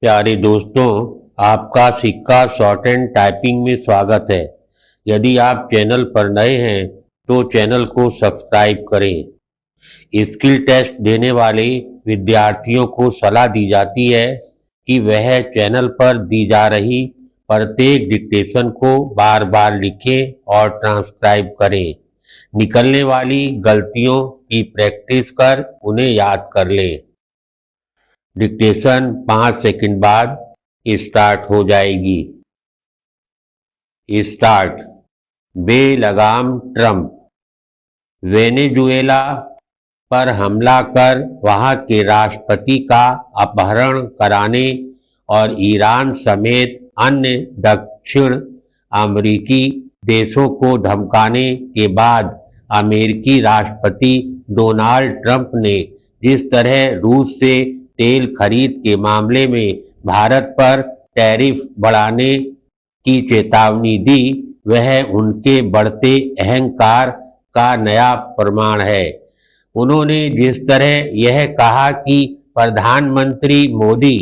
प्यारे दोस्तों, आपका सिक्का शॉर्ट एंड टाइपिंग में स्वागत है। यदि आप चैनल पर नए हैं तो चैनल को सब्सक्राइब करें। स्किल टेस्ट देने वाले विद्यार्थियों को सलाह दी जाती है कि वह चैनल पर दी जा रही प्रत्येक डिक्टेशन को बार बार लिखें और ट्रांसक्राइब करें। निकलने वाली गलतियों की प्रैक्टिस कर उन्हें याद कर लें। डिक्टेशन 5 सेकंड बाद स्टार्ट हो जाएगी। स्टार्ट। बेलगाम ट्रंप वेनेजुएला पर हमला कर वहां के राष्ट्रपति का अपहरण कराने और ईरान समेत अन्य दक्षिण अमेरिकी देशों को धमकाने के बाद अमेरिकी राष्ट्रपति डोनाल्ड ट्रंप ने जिस तरह रूस से तेल खरीद के मामले में भारत पर टैरिफ बढ़ाने की चेतावनी दी, वह उनके बढ़ते अहंकार का नया प्रमाण है। उन्होंने जिस तरह यह कहा कि प्रधानमंत्री मोदी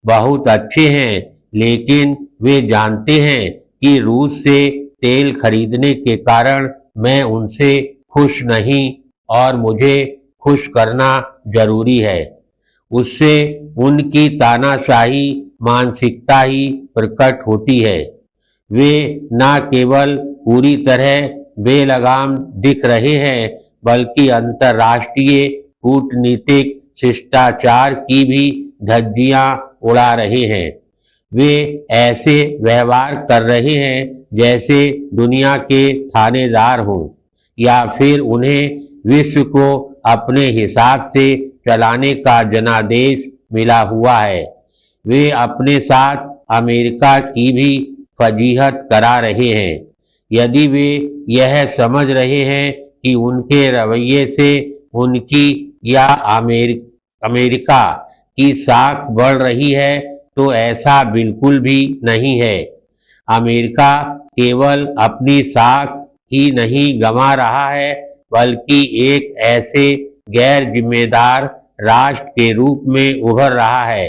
बहुत अच्छे हैं, लेकिन वे जानते हैं कि रूस से तेल खरीदने के कारण मैं उनसे खुश नहीं और मुझे खुश करना जरूरी है। उससे उनकी तानाशाही मानसिकता ही प्रकट होती है। वे न केवल पूरी तरह बेलगाम दिख रहे हैं, बल्कि अंतर्राष्ट्रीय कूटनीतिक शिष्टाचार की भी धज्जियां उड़ा रहे हैं। वे ऐसे व्यवहार कर रहे हैं जैसे दुनिया के थानेदार हों या फिर उन्हें विश्व को अपने हिसाब से चलाने का जनादेश मिला हुआ है। वे अपने साथ अमेरिका की भी फजीहत करा रहे हैं। यदि वे यह समझ रहे हैं कि उनके रवैये से उनकी या अमेरिका की साख बढ़ रही है, तो ऐसा बिल्कुल भी नहीं है। अमेरिका केवल अपनी साख ही नहीं गंवा रहा है, बल्कि एक ऐसे गैर जिम्मेदार राष्ट्र के रूप में उभर रहा है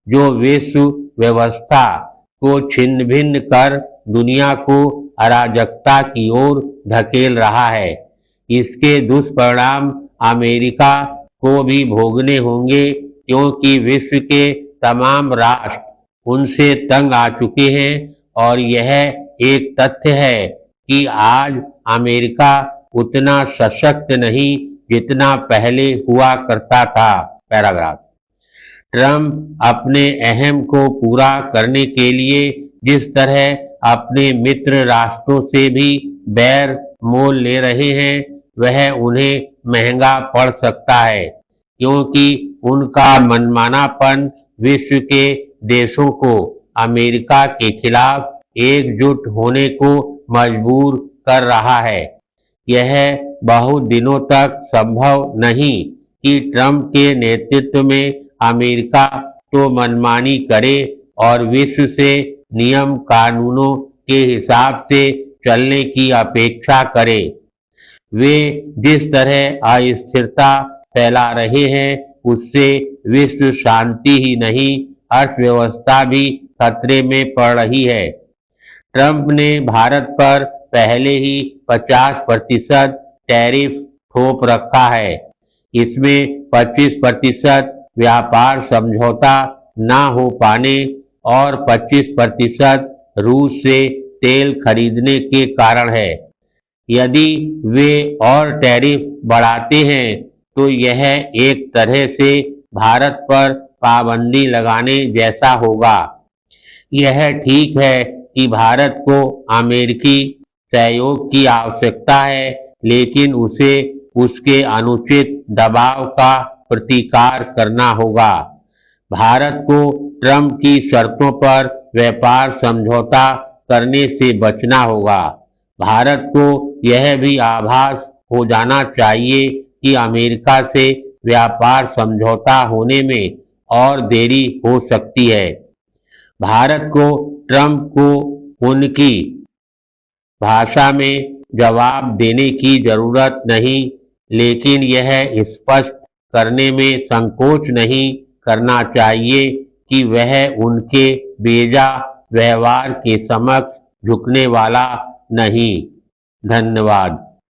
जो विश्व व्यवस्था को छिन्न भिन्न कर दुनिया को अराजकता की ओर धकेल रहा है। इसके दुष्परिणाम अमेरिका को भी भोगने होंगे, क्योंकि विश्व के तमाम राष्ट्र उनसे तंग आ चुके हैं और यह एक तथ्य है कि आज अमेरिका उतना सशक्त नहीं जितना पहले हुआ करता था। पैराग्राफ। ट्रंप अपने अहम को पूरा करने के लिए जिस तरह अपने मित्र राष्ट्रों से भी बैर मोल ले रहे हैं, वह उन्हें महंगा पड़ सकता है, क्योंकि उनका मनमानापन विश्व के देशों को अमेरिका के खिलाफ एकजुट होने को मजबूर कर रहा है। यह बहुत दिनों तक संभव नहीं कि ट्रंप के नेतृत्व में अमेरिका तो मनमानी करे और विश्व से नियम कानूनों के हिसाब से चलने की अपेक्षा करे। वे जिस तरह अस्थिरता फैला रहे हैं, उससे विश्व शांति ही नहीं, अर्थव्यवस्था भी खतरे में पड़ रही है। ट्रंप ने भारत पर पहले ही 50% टैरिफ थोप रखा है। इसमें 25% व्यापार समझौता न हो पाने और 25% रूस से तेल खरीदने के कारण है। यदि वे और टैरिफ बढ़ाते हैं तो यह एक तरह से भारत पर पाबंदी लगाने जैसा होगा। यह ठीक है कि भारत को अमेरिकी सहयोग की आवश्यकता है, लेकिन उसे उसके अनुचित दबाव का प्रतिकार करना होगा। भारत को ट्रंप की शर्तों पर व्यापार समझौता करने से बचना होगा। भारत को यह भी आभास हो जाना चाहिए कि अमेरिका से व्यापार समझौता होने में और देरी हो सकती है। भारत को ट्रंप को उनकी भाषा में जवाब देने की जरूरत नहीं, लेकिन यह स्पष्ट करने में संकोच नहीं करना चाहिए कि वह उनके बेजा व्यवहार के समक्ष झुकने वाला नहीं। धन्यवाद।